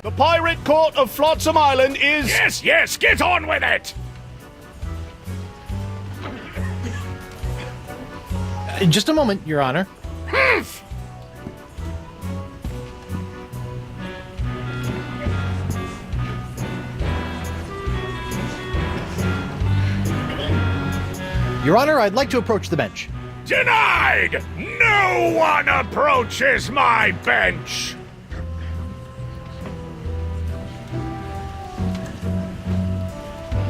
The pirate court of Flotsam Island is... Yes, yes, get on with it! Just a moment, Your Honor. Humph! Your Honor, I'd like to approach the bench. Denied! No one approaches my bench!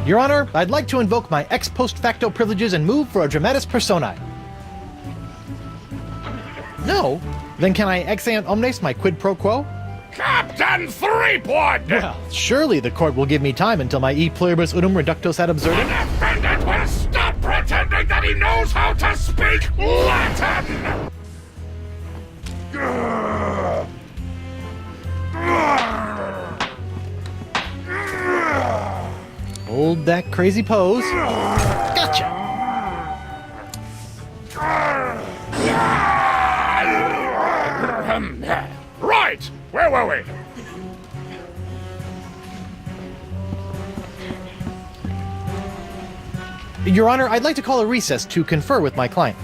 Your Honor, I'd like to invoke my ex post facto privileges and move for a dramatis personae. No? Then can I ex ante omnes my quid pro quo? Captain Threepwood! Well, surely the court will give me time until my e pluribus unum reductos ad absurdum. The defendant will stop pretending that he knows how to speak Latin! Hold that crazy pose. Gotcha! Right! Where were we? Your Honor, I'd like to call a recess to confer with my client.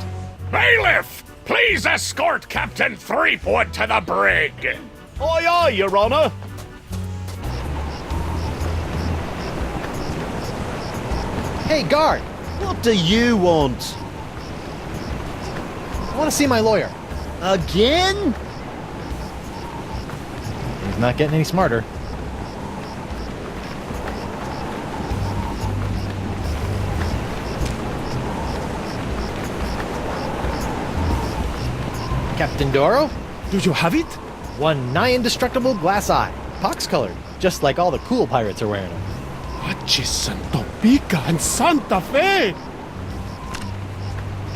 Bailiff! Please escort Captain Threepwood to the brig! Aye, aye, Your Honor. Hey, guard! What do you want? I want to see my lawyer. Again? He's not getting any smarter. Captain Doro? Do you have it? One nigh indestructible glass eye. Pox-colored, just like all the cool pirates are wearing them. Achis Santo Pica and Santa Fe!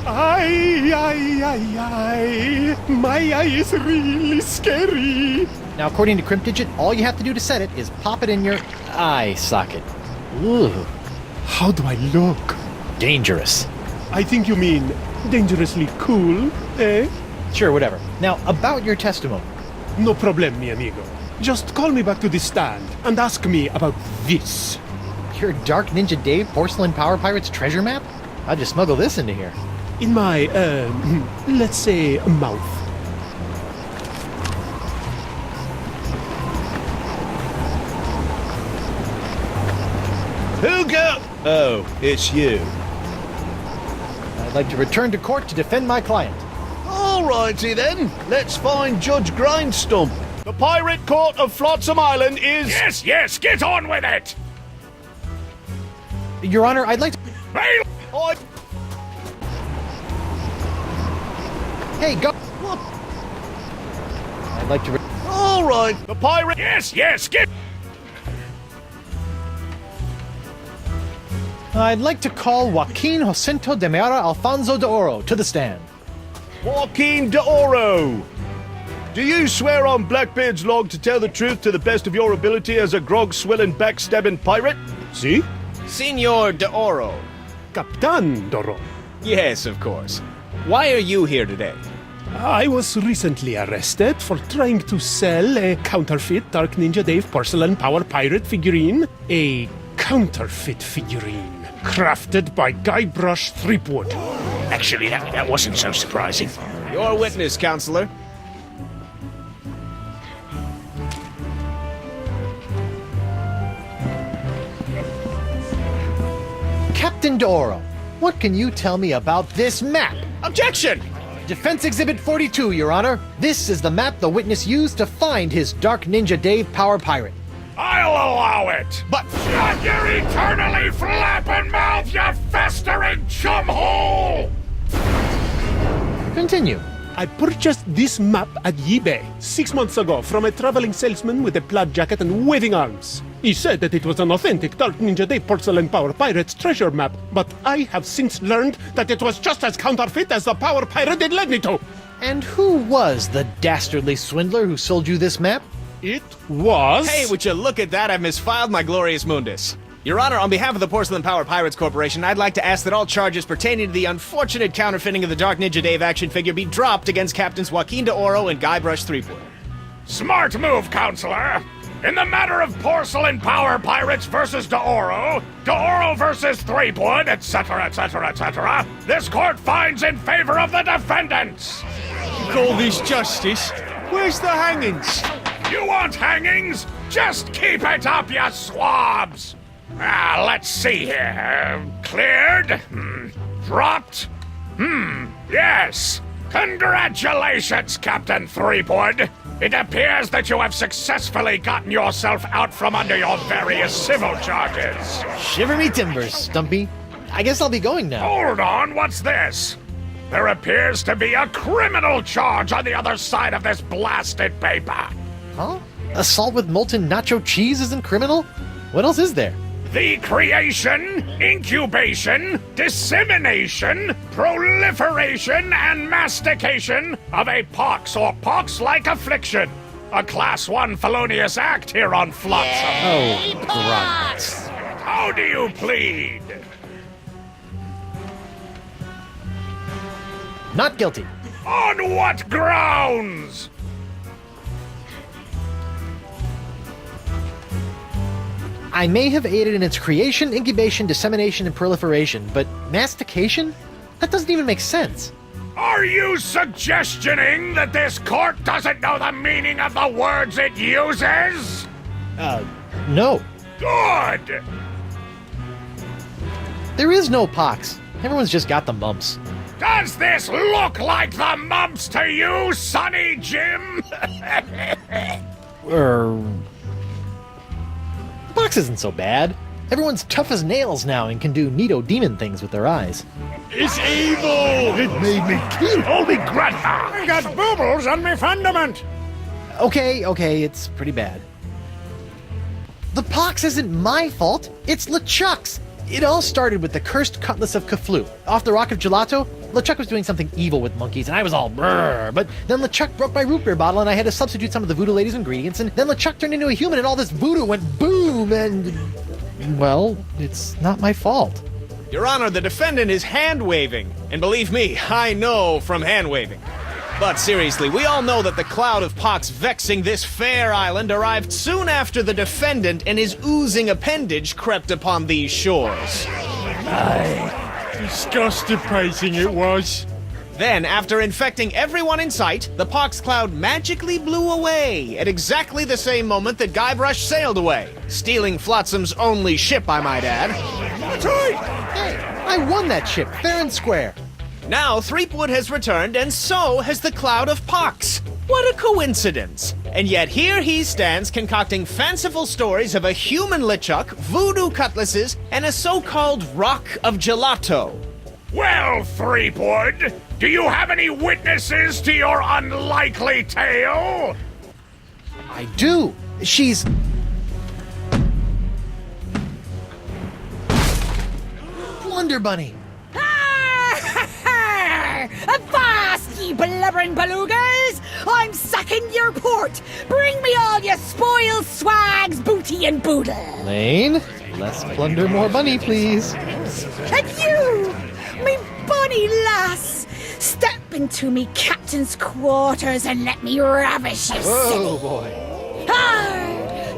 Ay, ay, ay, ay. My eye is really scary. Now, according to Crimp Digit, all you have to do to set it is pop it in your eye socket. Ooh, How do I look? dangerous. I think you mean dangerously cool, eh? Sure, whatever. Now, about your testimony. No problem, mi amigo. Just call me back to the stand and ask me about this. Your Dark Ninja Dave Porcelain Power Pirates treasure map? I'll just smuggle this into here. In my, let's say, mouth. Who go... Oh, it's you. I'd like to return to court to defend my client. Alrighty then. Let's find Judge Grindstump. The pirate court of Flotsam Island is... Yes, yes, get on with it! Your Honor, I'd like to... Bailiff! I... Hey, go... I'd like to... Alright. The pirate... Yes, yes, get... I'd like to call Joaquin Jacinto de Meara Alfonso de Oro to the stand. Joaquin de Oro. Do you swear on Blackbeard's log to tell the truth to the best of your ability as a grog-swilling, backstabbing pirate? See? Senor de Oro. Captain Doro. Yes, of course. Why are you here today? I was recently arrested for trying to sell a counterfeit Dark Ninja Dave Porcelain Power Pirate figurine. A counterfeit figurine crafted by Guybrush Threepwood. Actually, that wasn't so surprising. Your witness, counselor. Captain de Oro, what can you tell me about this map? Objection! Defense Exhibit 42, Your Honor. This is the map the witness used to find his Dark Ninja Dave Power Pirate. I'll allow it! But... Shut your eternally flapping mouth, you festering chumhole! Continue. I purchased this map at eBay 6 months ago from a traveling salesman with a plaid jacket and waving arms. He said that it was an authentic Dark Ninja Dave Porcelain Power Pirates treasure map, but I have since learned that it was just as counterfeit as the Power Pirate it led me to. And who was the dastardly swindler who sold you this map? It was... Hey, would you look at that? I've misfiled my glorious mundus. Your Honor, on behalf of the Porcelain Power Pirates Corporation, I'd like to ask that all charges pertaining to the unfortunate counterfeiting of the Dark Ninja Dave action figure be dropped against Captains Joaquin de Oro and Guybrush Threepwood. Smart move, counselor! In the matter of porcelain power pirates versus D'Oro versus Threepwood, etc., etc., etc., this court finds in favor of the defendants. Call this justice? Where's the hangings? You want hangings? Just keep it up, you swabs! Let's see here. Cleared? Dropped? Yes. Congratulations, Captain Threepwood. It appears that you have successfully gotten yourself out from under your various civil charges. Shiver me timbers, Stumpy. I guess I'll be going now. Hold on, what's this? There appears to be a criminal charge on the other side of this blasted paper. Huh? Assault with molten nacho cheese isn't criminal? What else is there? The creation, incubation, dissemination, proliferation, and mastication of a pox or pox-like affliction. A Class 1 felonious act here on Flotsam. Oh, gross. How do you plead? Not guilty. On what grounds? I may have aided in its creation, incubation, dissemination, and proliferation, but mastication? That doesn't even make sense. Are you suggestioning that this court doesn't know the meaning of the words it uses? No. Good! There is no pox. Everyone's just got the mumps. Does this look like the mumps to you, Sonny Jim? Pox isn't so bad. Everyone's tough as nails now and can do neato demon things with their eyes. It's evil! It made me kill Holy Greta! I got boobles on my fundament! Okay, it's pretty bad. The pox isn't my fault. It's LeChuck's. It all started with the cursed cutlass of Cthulhu. Off the Rock of Gelato, LeChuck was doing something evil with monkeys, and I was all brrr. But then LeChuck broke my root beer bottle, and I had to substitute some of the voodoo lady's ingredients, and then LeChuck turned into a human, and all this voodoo went boom, and... well, it's not my fault. Your Honor, the defendant is hand-waving. And believe me, I know from hand-waving. But seriously, we all know that the cloud of pox vexing this fair island arrived soon after the defendant and his oozing appendage crept upon these shores. Disgusting it was. Then, after infecting everyone in sight, the pox cloud magically blew away at exactly the same moment that Guybrush sailed away, stealing Flotsam's only ship, I might add. That's right! Hey, I won that ship, fair and square. Now, Threepwood has returned, and so has the cloud of pox. What a coincidence! And yet here he stands concocting fanciful stories of a human LeChuck, voodoo cutlasses, and a so-called rock of gelato. Well, Threepwood, do you have any witnesses to your unlikely tale? I do. She's... Blunder Bunny. Avast, ye blubbering belugas! I'm sacking your port! Bring me all your spoils, swags, booty, and boodle! Lane, less plunder, more bunny, please. And you, me bonny lass, step into me captain's quarters and let me ravish you, Oh, silly. boy.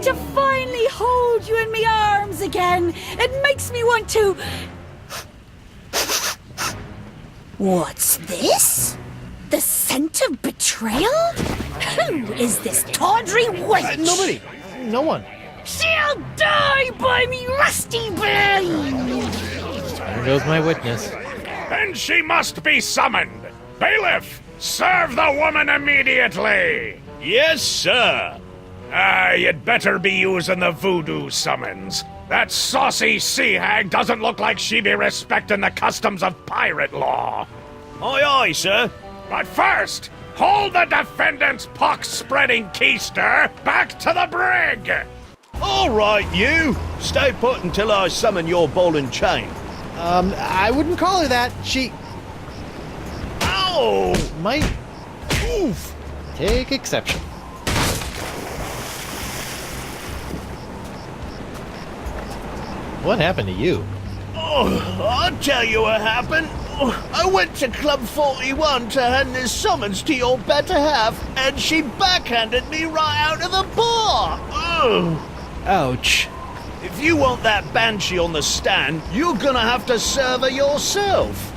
To finally hold you in me arms again, it makes me want to... What's this? The scent of betrayal? Who is this tawdry wench? Nobody. No one. She'll die by me rusty blade! There goes my witness. Then she must be summoned. Bailiff, serve the woman immediately. Yes, sir. You'd better be using the voodoo summons. That saucy sea hag doesn't look like she be respecting the customs of pirate law. Aye, aye, sir. But first, hold the defendant's pox-spreading keister back to the brig! All right, you. Stay put until I summon your ball and chain. I wouldn't call her that. She Ow! might... Oof. Take exception. What happened to you? Oh, I'll tell you what happened. I went to Club 41 to hand this summons to your better half, and she backhanded me right out of the bar. Ugh. Ouch. If you want that banshee on the stand, You're gonna have to serve her yourself.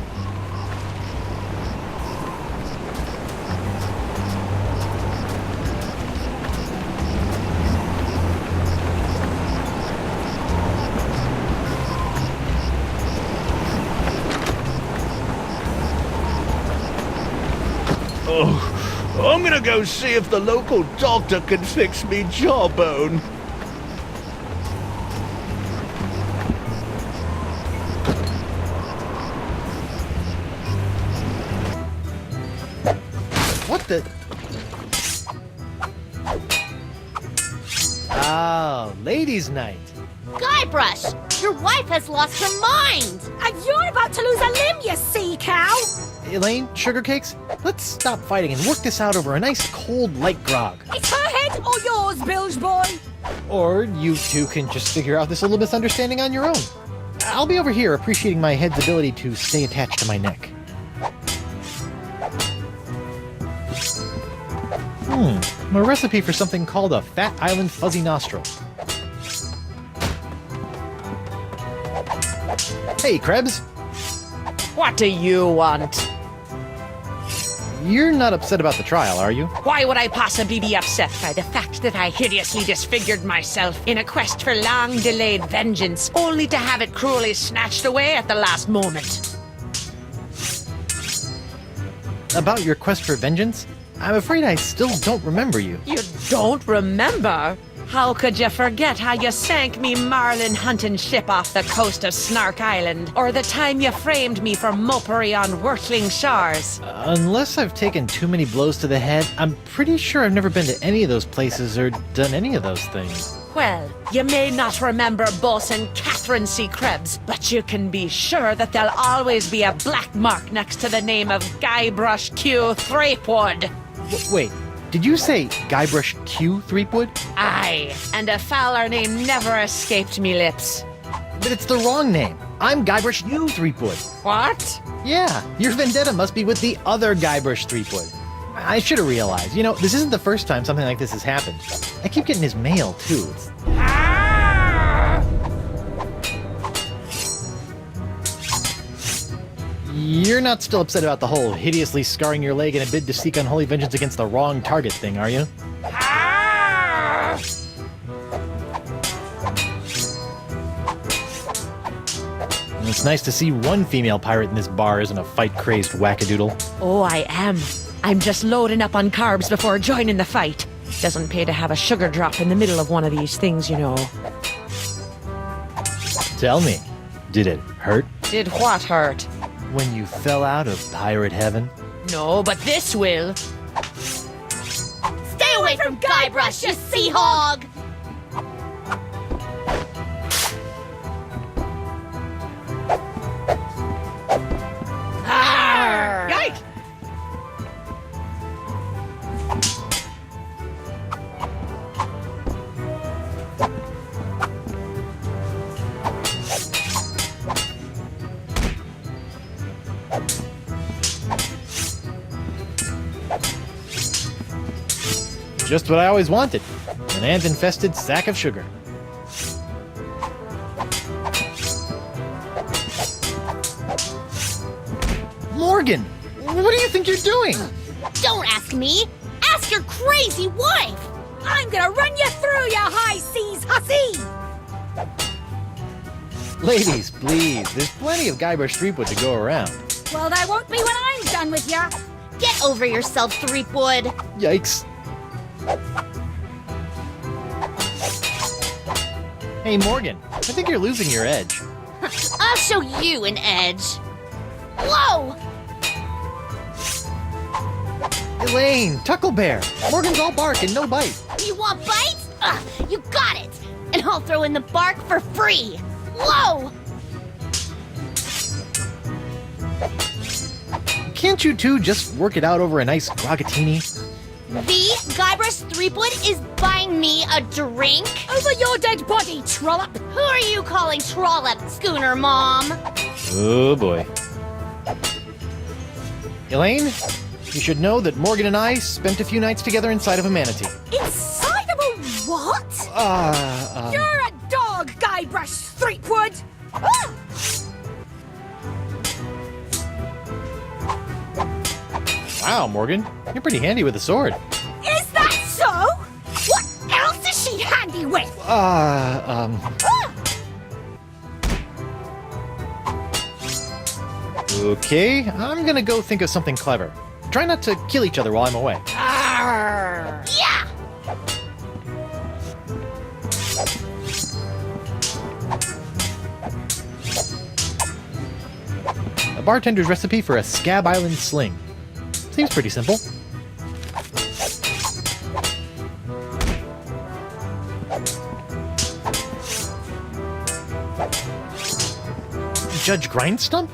I'm gonna go see if the local doctor can fix me jawbone. What the? Oh, ladies' night. Guybrush, your wife has lost her mind. And you're about to lose a limb, you sea cow! Elaine, sugar cakes, let's stop fighting and work this out over a nice cold light grog. It's her head or yours, bilge boy! Or you two can just figure out this little misunderstanding on your own. I'll be over here appreciating my head's ability to stay attached to my neck. A recipe for something called a Fat Island Fuzzy Nostril. Hey, Krebs. What do you want? You're not upset about the trial, are you? Why would I possibly be upset by the fact that I hideously disfigured myself in a quest for long-delayed vengeance, only to have it cruelly snatched away at the last moment? About your quest for vengeance? I'm afraid I still don't remember you. You don't remember? How could you forget how you sank me marlin hunting ship off the coast of Snark Island? Or the time you framed me for mopery on Wurtling shores? Unless I've taken too many blows to the head, I'm pretty sure I've never been to any of those places or done any of those things. Well, you may not remember Bosun Catherine C. Krebs, but you can be sure that there'll always be a black mark next to the name of Guybrush Threepwood. Wait, did you say Guybrush Threepwood? Aye, and a fouler name never escaped me lips. But it's the wrong name. I'm Guybrush Threepwood. What? Yeah, your vendetta must be with the other Guybrush Threepwood. I should have realized. You know, this isn't the first time something like this has happened. I keep getting his mail, too. You're not still upset about the whole hideously scarring your leg in a bid to seek unholy vengeance against the wrong target thing, are you? It's nice to see one female pirate in this bar isn't a fight-crazed wackadoodle. Oh, I am. I'm just loading up on carbs before joining the fight. Doesn't pay to have a sugar drop in the middle of one of these things, you know. Tell me, did it hurt? Did what hurt? When you fell out of pirate heaven? No, but this will. Stay away from Guybrush, you sea hog! Yike! Just what I always wanted. An ant-infested sack of sugar. Morgan! What do you think you're doing? Don't ask me! Ask your crazy wife! I'm gonna run you through, you high seas hussy! Ladies, please. There's plenty of Guybrush Threepwood to go around. Well, there won't be when I'm done with ya. Get over yourself, Threepwood! Yikes. Hey, Morgan. I think you're losing your edge. I'll show you an edge. Whoa! Elaine, Tucklebear. Morgan's all bark and no bite. You want bites? You got it! And I'll throw in the bark for free! Whoa! Can't you two just work it out over a nice grogatini? The Guybrush Threepwood is buying me a drink? Over your dead body, trollop! Who are you calling trollop, Schooner Mom? Oh boy. Elaine, you should know that Morgan and I spent a few nights together inside of a manatee. Inside of a what? You're a dog, Guybrush Threepwood! Ah! Wow, Morgan, you're pretty handy with a sword. Is that so? What else is she handy with? Ah! Okay, I'm gonna go think of something clever. Try not to kill each other while I'm away. Arr. Yeah! A bartender's recipe for a Scab Island sling. Seems pretty simple. Judge Grindstump?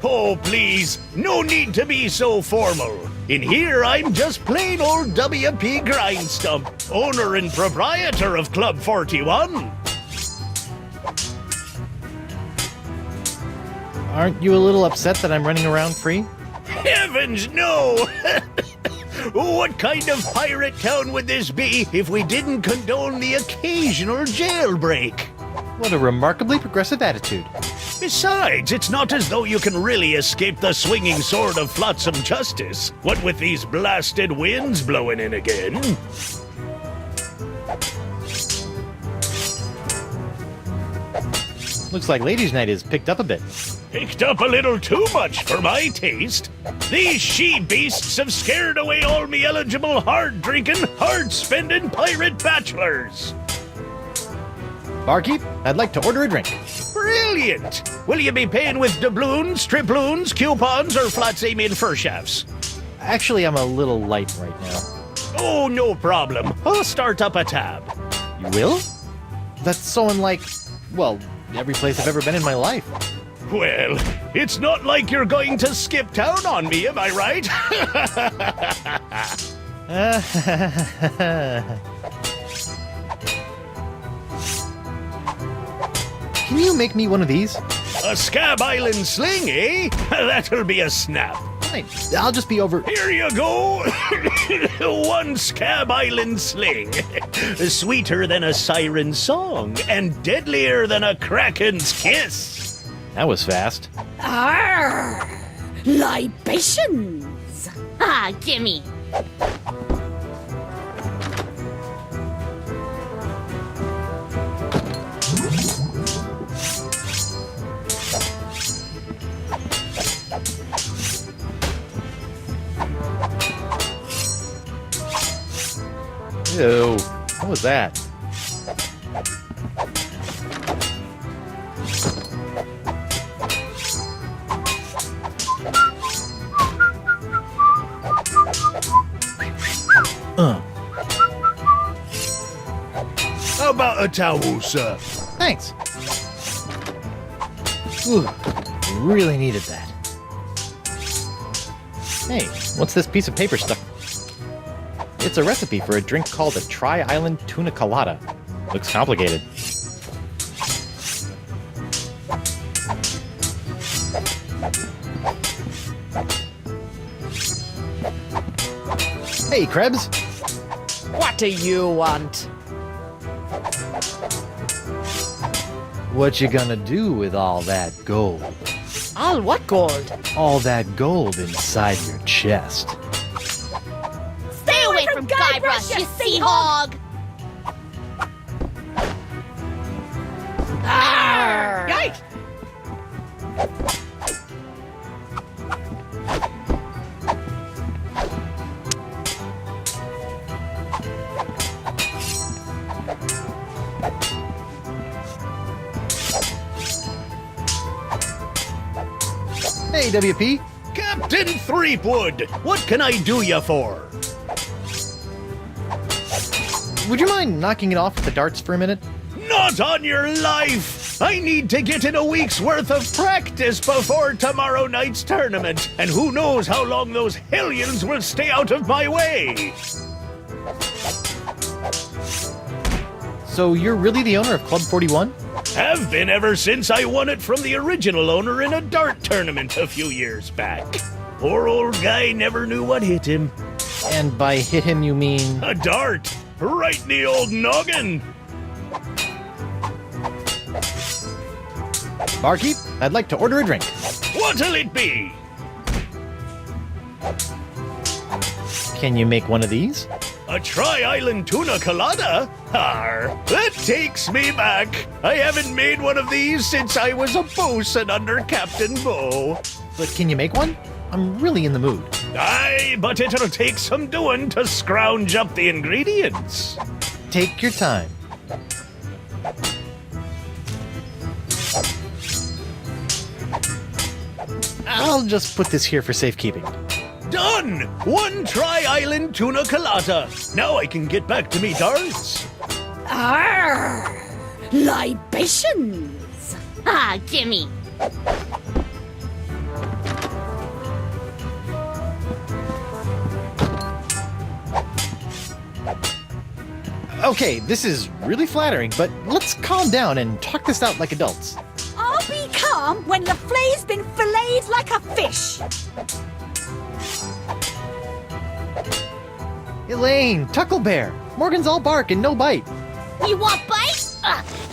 Oh, please, no need to be so formal. In here, I'm just plain old W.P. Grindstump, owner and proprietor of Club 41. Aren't you a little upset that I'm running around free? Heavens, no! What kind of pirate town would this be if we didn't condone the occasional jailbreak? What a remarkably progressive attitude. Besides, it's not as though you can really escape the swinging sword of Flotsam justice. What with these blasted winds blowing in again? Looks like ladies' night is picked up a bit. Picked up a little too much for my taste. These she-beasts have scared away all me eligible, hard-drinking, hard-spending pirate bachelors. Barkeep, I'd like to order a drink. Brilliant! Will you be paying with doubloons, triploons, coupons, or Flotsam in fur shafts? Actually, I'm a little light right now. Oh, no problem. I'll start up a tab. You will? That's so unlike, well, every place I've ever been in my life. Well, it's not like you're going to skip town on me, am I right? Can you make me one of these? A Scab Island sling, eh? That'll be a snap. Fine, I'll just be over... Here you go. One Scab Island sling. Sweeter than a siren's song and deadlier than a kraken's kiss. That was fast. Arr! Libations! Ah, gimme. Ew, what was that? How about a towel, sir? Thanks. Ooh, really needed that. Hey, what's this piece of paper stuck? It's a recipe for a drink called a Tri-Island Tuna Colada. Looks complicated. Hey, Krebs. What do you want? What you gonna do with all that gold? All what gold? All that gold inside your chest. Stay away from Guybrush, you sea hog! Arr! Yike! Hey, WP. Captain Threepwood, what can I do you for? Would you mind knocking it off with the darts for a minute? Not on your life! I need to get in a week's worth of practice before tomorrow night's tournament, and who knows how long those hellions will stay out of my way! So you're really the owner of Club 41? Have been ever since I won it from the original owner in a dart tournament a few years back. Poor old guy never knew what hit him. And by hit him, you mean... A dart! Right in the old noggin! Barkeep, I'd like to order a drink. What'll it be? Can you make one of these? A Tri-Island Tuna Colada? That takes me back. I haven't made one of these since I was a bosun under Captain Bo. But can you make one? I'm really in the mood. Aye, but it'll take some doing to scrounge up the ingredients. Take your time. I'll just put this here for safekeeping. Done! One Tri-Island Tuna Colada. Now I can get back to me darts. Arr! Libations! Ah, gimme. Okay, this is really flattering, but let's calm down and talk this out like adults. I'll be calm when LeFlay's been filleted like a fish. Elaine, Tucklebear, Morgan's all bark and no bite. You want bite?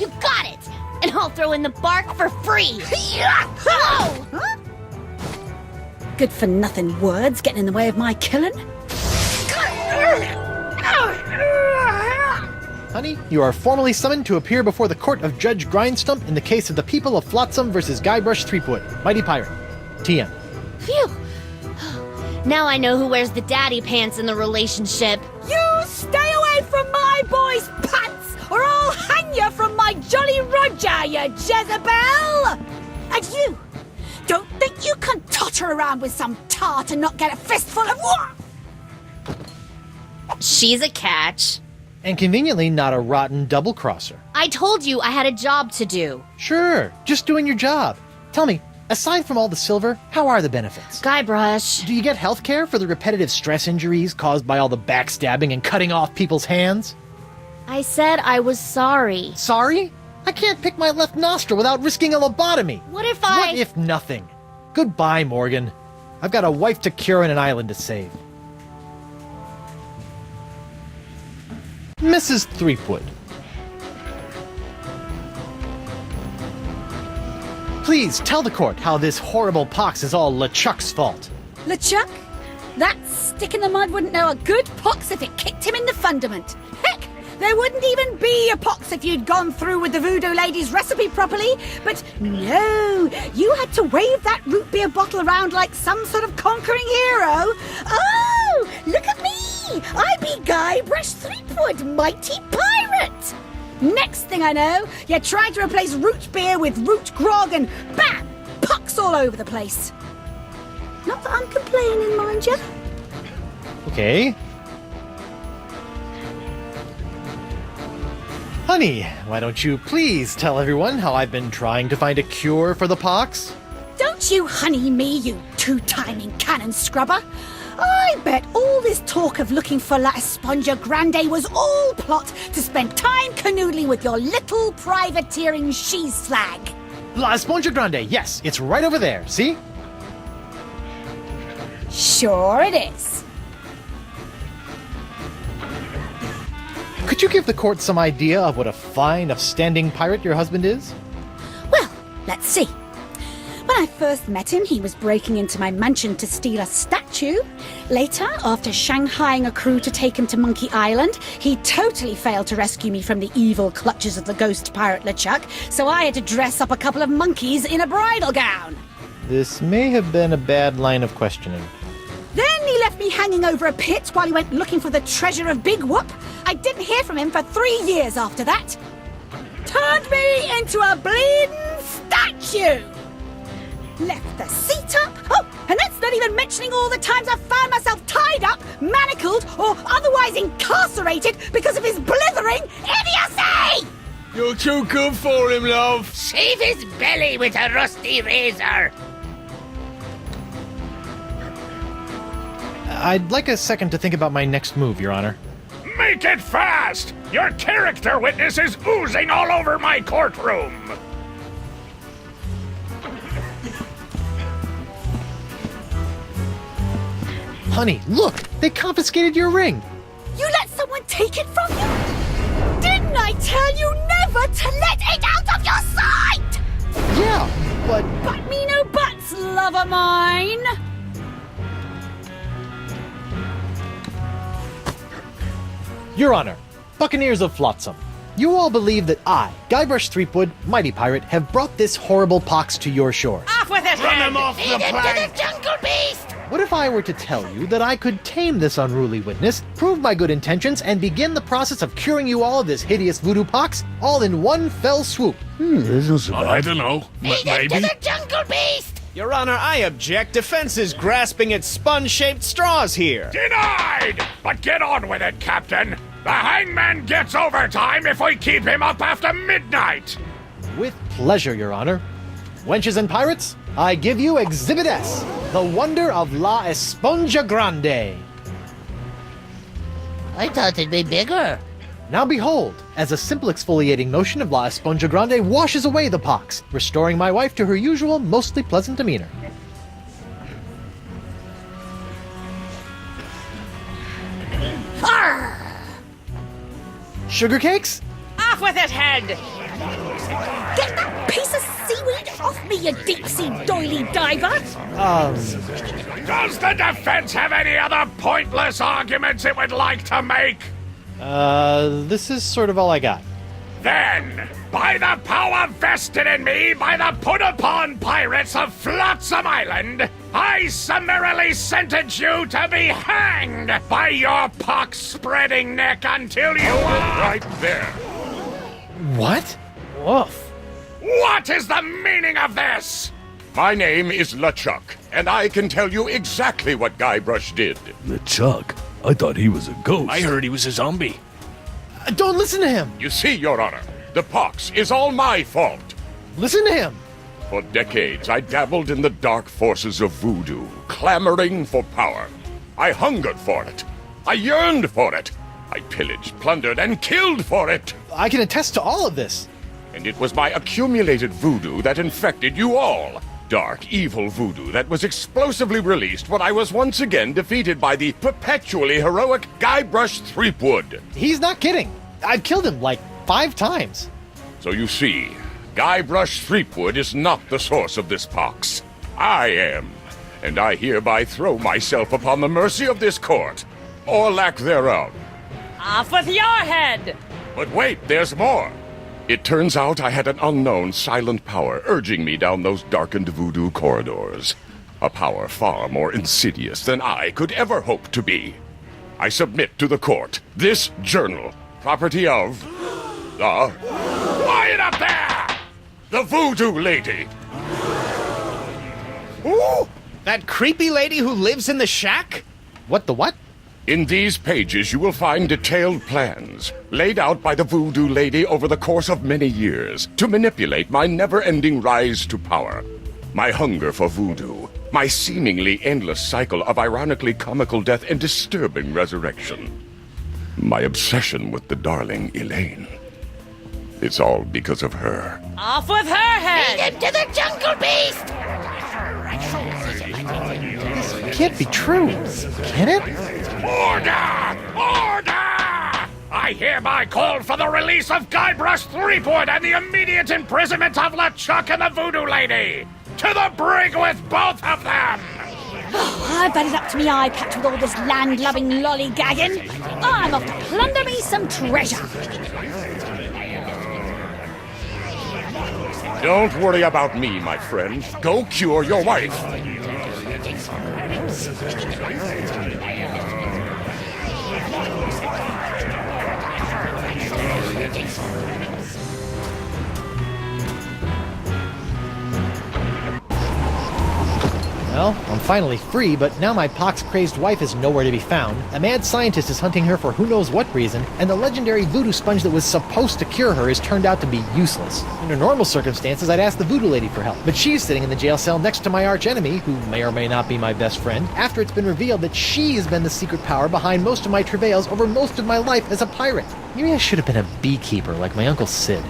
You got it. And I'll throw in the bark for free. Whoa! Huh? Good for nothing words getting in the way of my killing. Honey, you are formally summoned to appear before the court of Judge Grindstump in the case of the people of Flotsam versus Guybrush Threepwood, Mighty Pirate. TM. Phew. Now I know who wears the daddy pants in the relationship. You stay away from my boy's pants, or I'll hang you from my Jolly Roger, you Jezebel! And you, don't think you can totter around with some tart and not get a fistful of what? She's a catch. And conveniently not a rotten double-crosser. I told you I had a job to do. Sure, just doing your job. Tell me, aside from all the silver, how are the benefits? Guybrush. Do you get health care for the repetitive stress injuries caused by all the backstabbing and cutting off people's hands? I said I was sorry. Sorry? I can't pick my left nostril without risking a lobotomy. What if I... What if nothing? Goodbye, Morgan. I've got a wife to cure and an island to save. Mrs. Threepwood. Please tell the court how this horrible pox is all LeChuck's fault. LeChuck? That stick in the mud wouldn't know a good pox if it kicked him in the fundament. Heck, there wouldn't even be a pox if you'd gone through with the voodoo lady's recipe properly. But no, you had to wave that root beer bottle around like some sort of conquering hero. Oh, look at me! I be Guybrush Threepwood, mighty pirate! Next thing I know, you tried to replace root beer with root grog and bam! Pox all over the place. Not that I'm complaining, mind you. Okay. Honey, why don't you please tell everyone how I've been trying to find a cure for the pox? Don't you honey me, you two-timing cannon scrubber. I bet all this talk of looking for La Esponja Grande was all plot to spend time canoodling with your little privateering she-slag. La Esponja Grande, yes, it's right over there, see? Sure it is. Could you give the court some idea of what a fine, upstanding pirate your husband is? Well, let's see. When I first met him, he was breaking into my mansion to steal a statue. Later, after shanghaiing a crew to take him to Monkey Island, he totally failed to rescue me from the evil clutches of the ghost pirate LeChuck, so I had to dress up a couple of monkeys in a bridal gown. This may have been a bad line of questioning. Then he left me hanging over a pit while he went looking for the treasure of Big Whoop. I didn't hear from him for 3 years after that. Turned me into a bleeding statue. Left the seat up. Oh, and that's not even mentioning all the times I've found myself tied up, manacled, or otherwise incarcerated because of his blithering idiocy! You're too good for him, love. Save his belly with a rusty razor. I'd like a second to think about my next move, Your Honor. Make it fast! Your character witness is oozing all over my courtroom! Honey, look! They confiscated your ring! You let someone take it from you? Didn't I tell you never to let it out of your sight? Yeah, but... But me no buts, lover mine! Your Honor, Buccaneers of Flotsam, you all believe that I, Guybrush Threepwood, mighty pirate, have brought this horrible pox to your shores. Off with it, Run head! him off the plank! Jungle beast! What if I were to tell you that I could tame this unruly witness, prove my good intentions, and begin the process of curing you all of this hideous voodoo pox, all in one fell swoop? I don't know. Maybe. To the jungle beast! Your Honor, I object. Defense is grasping at sponge-shaped straws here. Denied! But get on with it, Captain. The hangman gets overtime if we keep him up after midnight. With pleasure, Your Honor. Wenches and pirates, I give you Exhibit S, the wonder of La Esponja Grande. I thought it'd be bigger. Now behold, as a simple exfoliating motion of La Esponja Grande washes away the pox, restoring my wife to her usual, mostly pleasant demeanor. Arr! Sugar cakes? Off with it, head! Get that piece of seaweed off me, you deep-sea doily diver! Does the defense have any other pointless arguments it would like to make? This is sort of all I got. Then, by the power vested in me by the put-upon pirates of Flotsam Island, I summarily sentence you to be hanged by your pox-spreading neck until you are... Right there. What? Woof. What is the meaning of this? My name is LeChuck, and I can tell you exactly what Guybrush did. LeChuck? I thought he was a ghost. I heard he was a zombie. Don't listen to him! You see, Your Honor, the pox is all my fault. Listen to him! For decades, I dabbled in the dark forces of voodoo, clamoring for power. I hungered for it. I yearned for it. I pillaged, plundered, and killed for it. I can attest to all of this. And it was my accumulated voodoo that infected you all. Dark, evil voodoo that was explosively released when I was once again defeated by the perpetually heroic Guybrush Threepwood. He's not kidding. I've killed him like 5 times. So you see, Guybrush Threepwood is not the source of this pox. I am. And I hereby throw myself upon the mercy of this court, or lack thereof. Off with your head! But wait, there's more. It turns out I had an unknown silent power urging me down those darkened voodoo corridors. A power far more insidious than I could ever hope to be. I submit to the court this journal, property of the... Quiet up there! the Voodoo Lady. Ooh! That creepy lady who lives in the shack? What the what? In these pages you will find detailed plans, laid out by the Voodoo Lady over the course of many years, to manipulate my never-ending rise to power. My hunger for voodoo, my seemingly endless cycle of ironically comical death and disturbing resurrection. My obsession with the darling Elaine. It's all because of her. Off with her head! To the jungle beast! This can't be true. Can it? Order! Order! I hereby call for the release of Guybrush Threepwood and the immediate imprisonment of LeChuck and the Voodoo Lady! To the brig with both of them! I've had it up to me eye patch with all this land-loving lollygagging. I'm off to plunder me some treasure. Don't worry about me, my friend. Go cure your wife. Well, I'm finally free, but now my pox-crazed wife is nowhere to be found. A mad scientist is hunting her for who knows what reason, and the legendary voodoo sponge that was supposed to cure her has turned out to be useless. Under normal circumstances, I'd ask the voodoo lady for help, but she's sitting in the jail cell next to my archenemy, who may or may not be my best friend, after it's been revealed that she has been the secret power behind most of my travails over most of my life as a pirate. Maybe I should have been a beekeeper like my Uncle Sid.